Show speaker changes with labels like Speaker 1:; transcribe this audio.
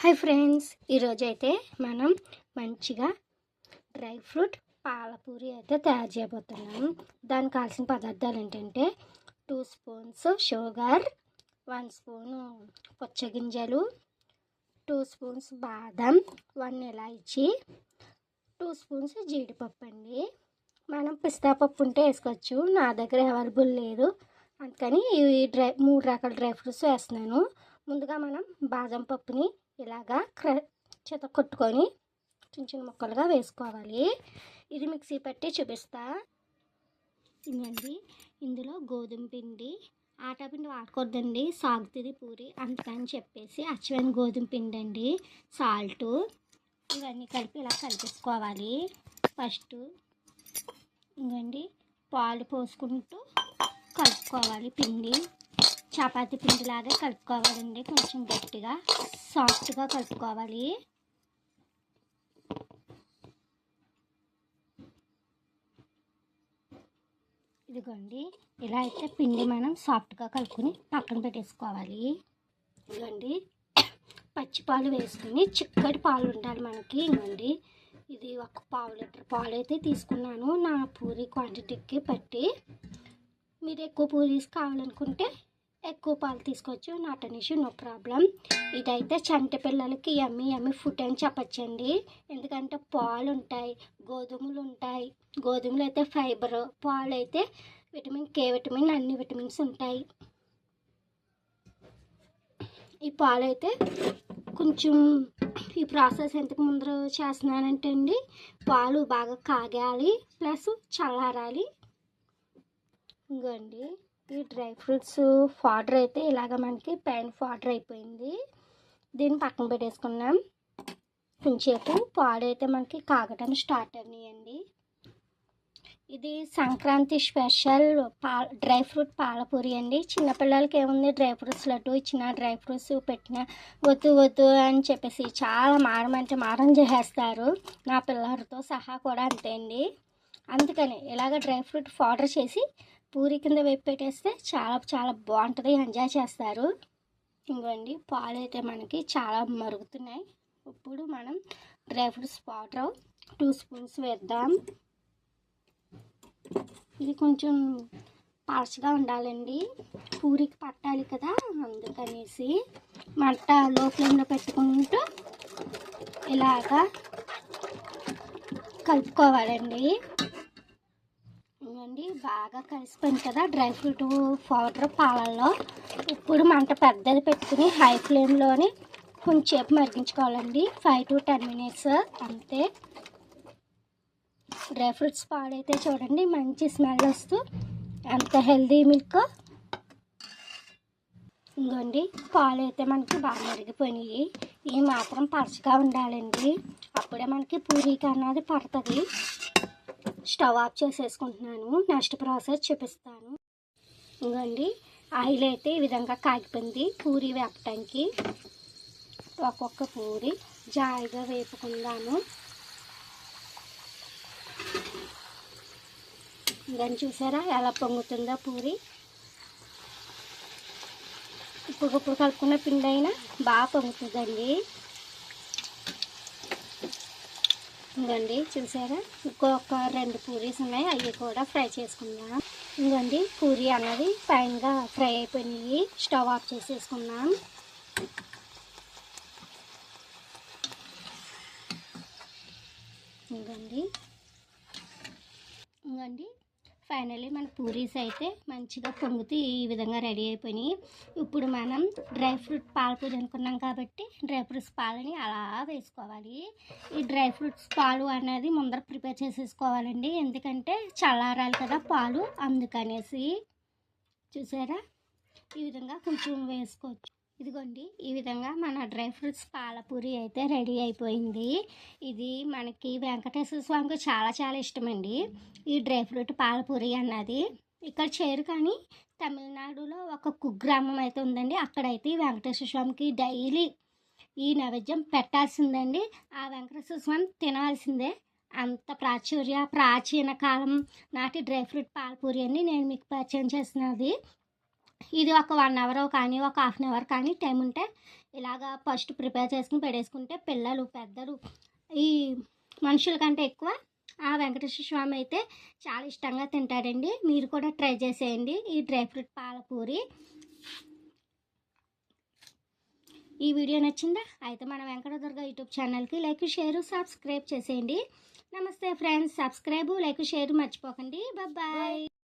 Speaker 1: Hi friends, ఈరోజైతే మనం మంచిగా డ్రై ఫ్రూట్ పాలపూరి అయితే తయారు చేయబోతున్నాం. దానికి కావాల్సిన పదార్థాలు ఏంటంటే 2 స్పూన్స్ షుగర్, 1 స్పూను పుచ్చగింజలు, 2 స్పూన్స్ బాదం, 1 ఇలాచి, 2 స్పూన్స్ జీడిపప్పు అండి. మనం పిస్తా పప్పు ఉంటే వేసుకోవచ్చు, నా దగ్గర అవైలబుల్ లేదు, అందుకని ఈ 3 రకాల డ్రై ఫ్రూట్స్ వేస్తున్నాను. ముందుగా మనం బాదం పప్పుని ఇలాగా కొట్టుకొని చిన్న చిన్న ముక్కలుగా వేసుకోవాలి. ఇది మిక్సీ పట్టి చూపిస్తా. ఇదండి, ఇందులో గోధుమ పిండి, ఆటా పిండి వాడకూడదండి, సాగుతుంది పూరి, అందుకని చెప్పేసి అచ్చమైన గోధుమ పిండి అండి, సాల్టు, ఇవన్నీ కలిపి ఇలా కలిపేసుకోవాలి. ఫస్ట్ ఇంకండి పాలు పోసుకుంటూ కలుపుకోవాలి. పిండి చపాతీ పిండిలాగా కలుపుకోవాలండి, కొంచెం గట్టిగా సాఫ్ట్గా కలుపుకోవాలి. ఇదిగోండి, ఇలా అయితే పిండి మనం సాఫ్ట్గా కలుపుకొని పక్కన పెట్టేసుకోవాలి. ఇదిగోండి, పచ్చి పాలు వేసుకుని చిక్కటి పాలు ఉండాలి మనకి. ఇవ్వండి, ఇది 1 లీటర్ పాలు అయితే తీసుకున్నాను నా పూరి క్వాంటిటీకి బట్టి. మీరు ఎక్కువ పూరీస్ కావాలనుకుంటే ఎక్కువ పాలు తీసుకోవచ్చు, not an issue, no problem. ఇదైతే చంటి పిల్లలకి యమ్మీ ఫుడ్ అని చెప్పచ్చండి. ఎందుకంటే పాలు ఉంటాయి, గోధుమలు ఉంటాయి. గోధుమలు అయితే ఫైబర్, పాలు అయితే విటమిన్ కే విటమిన్, అన్ని విటమిన్స్ ఉంటాయి. ఈ పాలు అయితే కొంచెం ఈ ప్రాసెస్ ఎందుకు ముందర చేస్తున్నానంటే అండి, పాలు బాగా కాగాలి, ప్లస్ చల్లారాలి. ఇంకోండి, ఈ డ్రై ఫ్రూట్స్ పౌడర్ అయితే ఇలాగ మనకి పైన పౌడర్ అయిపోయింది. దీన్ని పక్కన పెట్టేసుకున్నాం. కొంచెంసేపు పాలు అయితే మనకి కాగటం స్టార్ట్ అయినాయండి. ఇది సంక్రాంతి స్పెషల్ డ్రై ఫ్రూట్ పాలపూరి అండి. చిన్నపిల్లలకి ఏముంది, డ్రై ఫ్రూట్స్ లడ్డు ఇచ్చిన, డ్రై ఫ్రూట్స్ పెట్టిన వద్దు అని చెప్పేసి చాలా మారం చేసేస్తారు. నా పిల్లలతో సహా కూడా అంతే అండి. అందుకని ఇలాగ డ్రై ఫ్రూట్ పౌడర్ చేసి పూరి కింద వేసి పెట్టేస్తే చాలా బాగుంటుంది, ఎంజాయ్ చేస్తారు. ఇంకోండి, పాలు అయితే మనకి చాలా మరుగుతున్నాయి. ఇప్పుడు మనం డ్రై ఫ్రూట్స్ పౌడర్ 2 స్పూన్స్ వేద్దాం. ఇది కొంచెం పలచగా ఉండాలండి, పూరికి పట్టాలి కదా, అందుకనేసి మంట లో ఫ్లేమ్లో పెట్టుకుంటూ ఇలాగా కలుపుకోవాలండి. ఇవ్వండి, బాగా కలిసిపోయింది కదా డ్రై ఫ్రూట్ పౌడర్ పాలల్లో. ఇప్పుడు మంట పెద్దది పెట్టుకుని హై ఫ్లేమ్లోని కొంచెంసేపు మరిగించుకోవాలండి, 5 to 10 minutes అంతే. డ్రై ఫ్రూట్స్ పాడైతే చూడండి మంచి స్మెల్ వస్తూ ఎంత హెల్దీ మిల్క్. ఇంకోండి, పాలు అయితే మనకి బాగా మరిగిపోయినాయి. ఈ మాత్రం పలచగా ఉండాలండి, అప్పుడే మనకి పూరీకి అన్నది పడుతుంది. స్టవ్ ఆఫ్ చేసేసుకుంటున్నాను, నెక్స్ట్ ప్రాసెస్ చూపిస్తాను. ఇంకోండి, ఆయిల్ అయితే ఈ విధంగా కాగిపోయింది పూరి వేపటానికి. ఒక్కొక్క పూరి జాయిగా వేపుకుందాము. ఇంకని చూసారా ఎలా పొంగుతుందో పూరి. ఇప్పుడు కలుపుకున్న పిండి అయినా బాగా పొంగుతుందండి. ఇంకండి చూసారా, ఇంకొక 2 పూరీస్ ఉన్నాయి, అవి కూడా ఫ్రై చేసుకుందాం. ఇంకండి, పూరి అన్నది ఫైన్గా ఫ్రై అయిపోయినాయి, స్టవ్ ఆఫ్ చేసేసుకున్నాం. ఇంకండి ఫైనల్లీ మన పూరీస్ అయితే మంచిగా పొంగుతూ ఈ విధంగా రెడీ అయిపోయినాయి. ఇప్పుడు మనం డ్రై ఫ్రూట్ పాలపూరి అనుకున్నాం కాబట్టి డ్రై ఫ్రూట్స్ పాలని అలా వేసుకోవాలి. ఈ డ్రై ఫ్రూట్స్ పాలు అనేది ముందర ప్రిపేర్ చేసేసుకోవాలండి, ఎందుకంటే చల్లారాలి కదా పాలు, అందుకనేసి. చూసారా, ఈ విధంగా కొంచెం వేసుకోవచ్చు. ఇదిగోండి, ఈ విధంగా మన డ్రై ఫ్రూట్స్ పాలపూరి అయితే రెడీ అయిపోయింది. ఇది మనకి వెంకటేశ్వర స్వామికి చాలా ఇష్టమండి ఈ డ్రై ఫ్రూట్ పాలపూరి అన్నది. ఇక్కడ చేయరు, కానీ తమిళనాడులో ఒక కుగ్రామం అయితే ఉందండి, అక్కడైతే వెంకటేశ్వర స్వామికి డైలీ ఈ నైవేద్యం పెట్టాల్సిందండి. ఆ వెంకటేశ్వర స్వామి తినాల్సిందే, అంత ప్రాచీన కాలం నాటి డ్రై ఫ్రూట్ పాలపూరి అని నేను మీకు పరిచయం చేస్తున్నది. ఇది ఒక 1 అవర్ కానీ ఒక హాఫ్ అన్ అవర్ కానీ టైం ఉంటే ఇలాగా ఫస్ట్ ప్రిపేర్ చేసుకుని పెట్టేసుకుంటే పిల్లలు పెద్దలు ఈ మనుషుల కంటే ఎక్కువ ఆ వెంకటేశ్వర స్వామి అయితే చాలా ఇష్టంగా తింటాడండి. మీరు కూడా ట్రై చేసేయండి ఈ డ్రై ఫ్రూట్ పాలపూరి. ఈ వీడియో నచ్చిందా? అయితే మన వెంకటదుర్గ యూట్యూబ్ ఛానల్కి లైక్ షేర్ సబ్స్క్రైబ్ చేసేయండి. నమస్తే ఫ్రెండ్స్, సబ్స్క్రైబ్ లైక్ షేర్ మర్చిపోకండి. బాయ్.